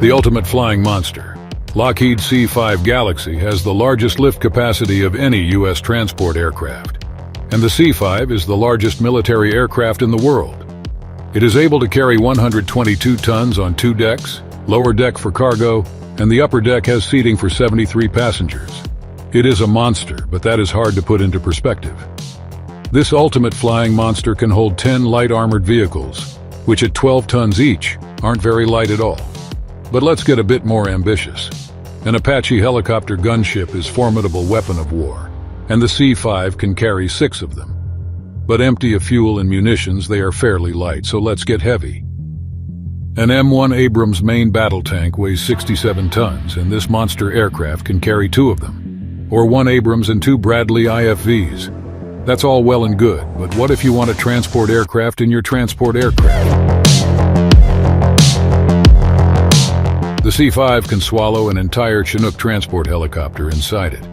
The ultimate flying monster, Lockheed C-5 Galaxy has the largest lift capacity of any U.S. transport aircraft, and the C-5 is the largest military aircraft in the world. It is able to carry 122 tons on 2 decks, lower deck for cargo, and the upper deck has seating for 73 passengers. It is a monster, but that is hard to put into perspective. This ultimate flying monster can hold 10 light armored vehicles, which at 12 tons each aren't very light at all. But let's get a bit more ambitious. An Apache helicopter gunship is a formidable weapon of war, and the C-5 can carry 6 of them. But empty of fuel and munitions, they are fairly light, so let's get heavy. An M1 Abrams main battle tank weighs 67 tons, and this monster aircraft can carry 2 of them, or 1 Abrams and 2 Bradley IFVs. That's all well and good, but what if you want to transport aircraft in your transport aircraft? The C-5 can swallow an entire Chinook transport helicopter inside it.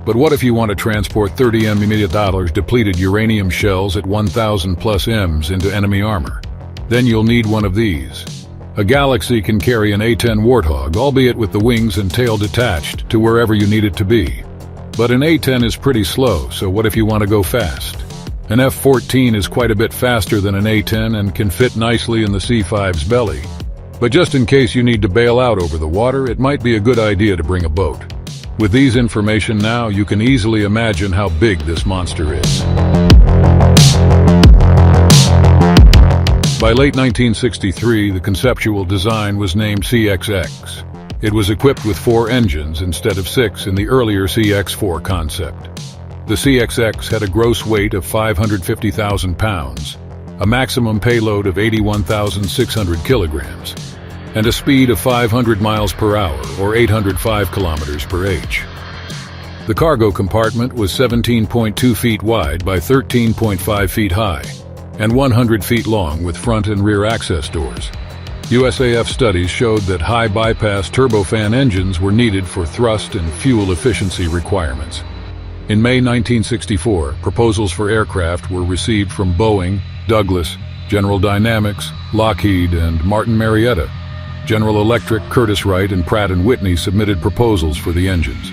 But what if you want to transport 30 $30 depleted uranium shells at 1,000 plus Ms into enemy armor? Then you'll need one of these. A Galaxy can carry an A-10 Warthog, albeit with the wings and tail detached, to wherever you need it to be. But an A-10 is pretty slow, so what if you want to go fast? An F-14 is quite a bit faster than an A-10 and can fit nicely in the C-5's belly. But just in case you need to bail out over the water, it might be a good idea to bring a boat. With these information now, you can easily imagine how big this monster is. By late 1963, the conceptual design was named CXX. It was equipped with 4 engines instead of 6 in the earlier CX-4 concept. The CXX had a gross weight of 550,000 pounds, a maximum payload of 81,600 kilograms, and a speed of 500 miles per hour or 805 kilometers per h. The cargo compartment was 17.2 feet wide by 13.5 feet high and 100 feet long with front and rear access doors. USAF studies showed that high bypass turbofan engines were needed for thrust and fuel efficiency requirements. In May 1964, proposals for aircraft were received from Boeing, Douglas, General Dynamics, Lockheed, and Martin Marietta. General Electric, Curtiss-Wright, and Pratt & Whitney submitted proposals for the engines.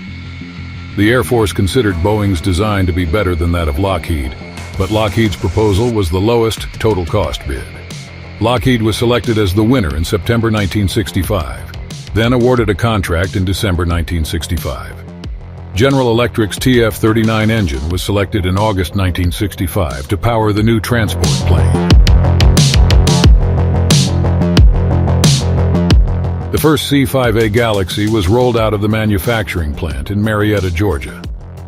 The Air Force considered Boeing's design to be better than that of Lockheed, but Lockheed's proposal was the lowest total cost bid. Lockheed was selected as the winner in September 1965, then awarded a contract in December 1965. General Electric's TF-39 engine was selected in August 1965 to power the new transport plane. The first C-5A Galaxy was rolled out of the manufacturing plant in Marietta, Georgia,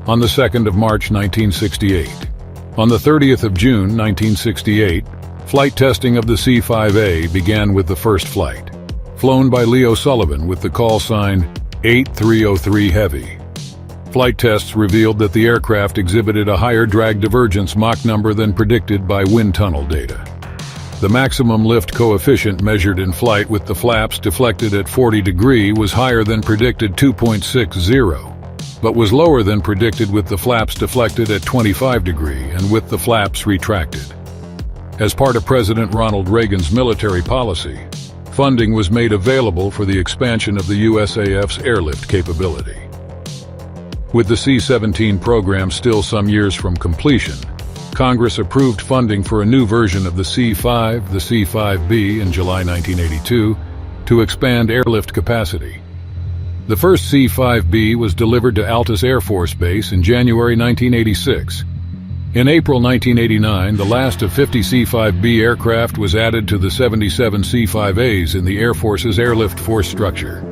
on the 2nd of March 1968. On the 30th of June 1968, flight testing of the C-5A began with the first flight, flown by Leo Sullivan with the call sign 8303 Heavy. Flight tests revealed that the aircraft exhibited a higher drag divergence Mach number than predicted by wind tunnel data. The maximum lift coefficient measured in flight with the flaps deflected at 40 degrees was higher than predicted 2.60, but was lower than predicted with the flaps deflected at 25 degrees and with the flaps retracted. As part of President Ronald Reagan's military policy, funding was made available for the expansion of the USAF's airlift capability. With the C-17 program still some years from completion, Congress approved funding for a new version of the C-5, the C-5B, in July 1982 to expand airlift capacity. The first C-5B was delivered to Altus Air Force Base in January 1986. In April 1989, the last of 50 C-5B aircraft was added to the 77 C-5As in the Air Force's airlift force structure.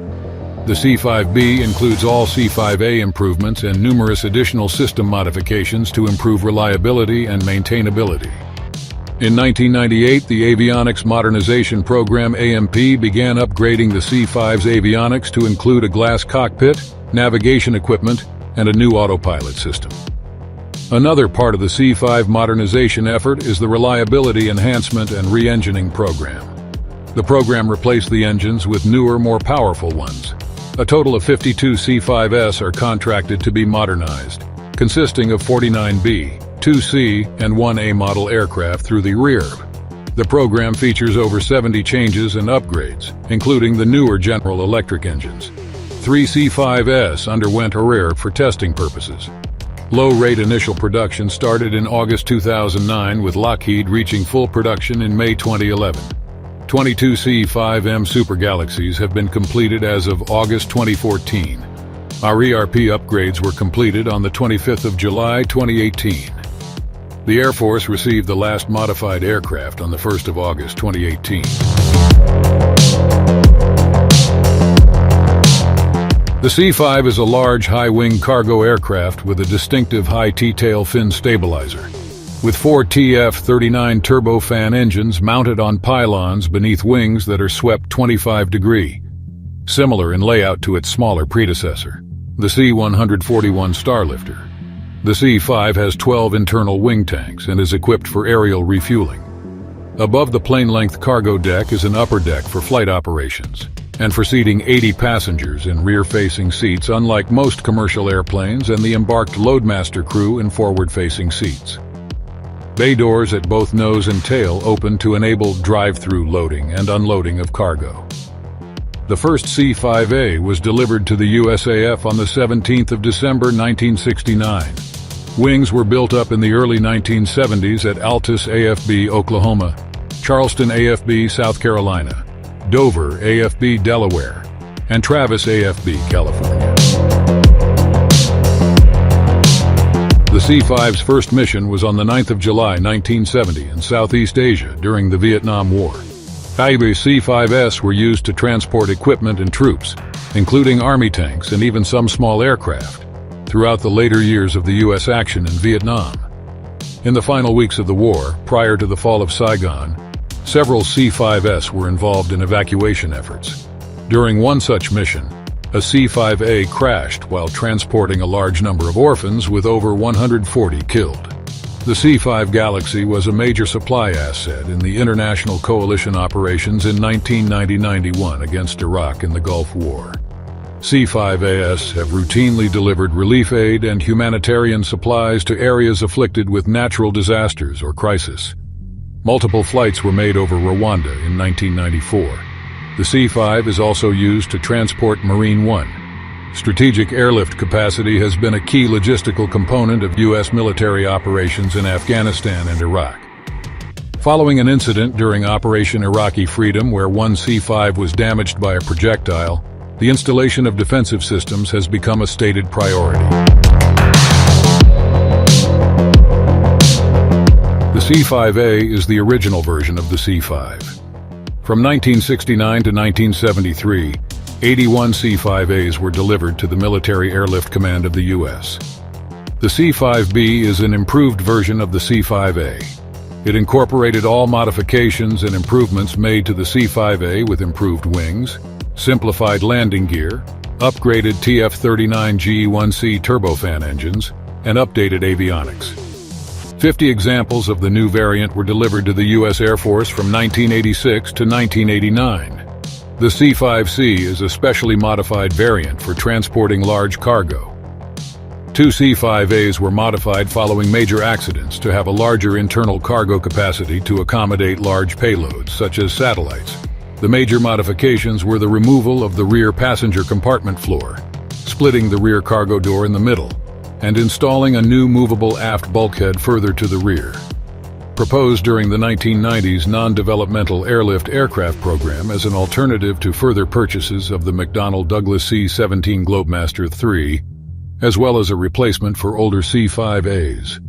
The C-5B includes all C-5A improvements and numerous additional system modifications to improve reliability and maintainability. In 1998, the Avionics Modernization Program AMP began upgrading the C-5's avionics to include a glass cockpit, navigation equipment, and a new autopilot system. Another part of the C-5 modernization effort is the Reliability Enhancement and Re-engining Program. The program replaced the engines with newer, more powerful ones. A total of 52 C-5S are contracted to be modernized, consisting of 49B, 2C, and 1A model aircraft through the rear. The program features over 70 changes and upgrades, including the newer General Electric engines. 3 C-5s underwent a rear for testing purposes. Low-rate initial production started in August 2009, with Lockheed reaching full production in May 2011. 22 C-5M Super Galaxies have been completed as of August 2014. Our ERP upgrades were completed on the 25th of July 2018. The Air Force received the last modified aircraft on the 1st of August 2018. The C-5 is a large, high-wing cargo aircraft with a distinctive high T-tail fin stabilizer. With 4 TF-39 turbofan engines mounted on pylons beneath wings that are swept 25 degrees, similar in layout to its smaller predecessor, the C-141 Starlifter. The C-5 has 12 internal wing tanks and is equipped for aerial refueling. Above the plane-length cargo deck is an upper deck for flight operations, and for seating 80 passengers in rear-facing seats, unlike most commercial airplanes, and the embarked loadmaster crew in forward-facing seats. Bay doors at both nose and tail open to enable drive-through loading and unloading of cargo. The first C-5A was delivered to the USAF on the 17th of December 1969. Wings were built up in the early 1970s at Altus AFB, Oklahoma, Charleston AFB, South Carolina, Dover AFB, Delaware, and Travis AFB, California. The C-5's first mission was on the 9th of July 1970 in Southeast Asia during the Vietnam War. Apache C-5s were used to transport equipment and troops, including Army tanks and even some small aircraft, throughout the later years of the U.S. action in Vietnam. In the final weeks of the war, prior to the fall of Saigon, several C-5s were involved in evacuation efforts. During one such mission, a C-5A crashed while transporting a large number of orphans, with over 140 killed. The C-5 Galaxy was a major supply asset in the international coalition operations in 1990-91 against Iraq in the Gulf War. C-5AS have routinely delivered relief aid and humanitarian supplies to areas afflicted with natural disasters or crisis. Multiple flights were made over Rwanda in 1994. The C-5 is also used to transport Marine One. Strategic airlift capacity has been a key logistical component of U.S. military operations in Afghanistan and Iraq. Following an incident during Operation Iraqi Freedom where one C-5 was damaged by a projectile, the installation of defensive systems has become a stated priority. The C-5A is the original version of the C-5. From 1969 to 1973, 81 C-5As were delivered to the Military Airlift Command of the U.S. The C-5B is an improved version of the C-5A. It incorporated all modifications and improvements made to the C-5A with improved wings, simplified landing gear, upgraded TF-39 GE-1C turbofan engines, and updated avionics. 50 examples of the new variant were delivered to the U.S. Air Force from 1986 to 1989. The C-5C is a specially modified variant for transporting large cargo. 2 C-5As were modified following major accidents to have a larger internal cargo capacity to accommodate large payloads, such as satellites. The major modifications were the removal of the rear passenger compartment floor, splitting the rear cargo door in the middle, and installing a new movable aft bulkhead further to the rear. Proposed during the 1990s non-developmental airlift aircraft program as an alternative to further purchases of the McDonnell Douglas C-17 Globemaster III, as well as a replacement for older C-5As.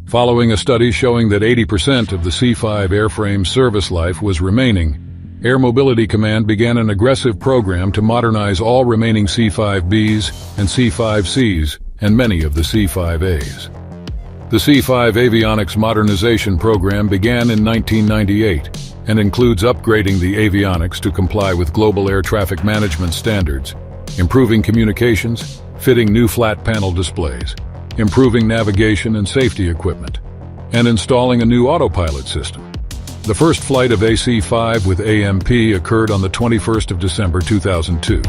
Following a study showing that 80% of the C-5 airframe's service life was remaining, Air Mobility Command began an aggressive program to modernize all remaining C-5Bs and C-5Cs and many of the C-5As. The C-5 avionics modernization program began in 1998 and includes upgrading the avionics to comply with global air traffic management standards, improving communications, fitting new flat panel displays, improving navigation and safety equipment, and installing a new autopilot system. The first flight of AC-5 with AMP occurred on the 21st of December 2002.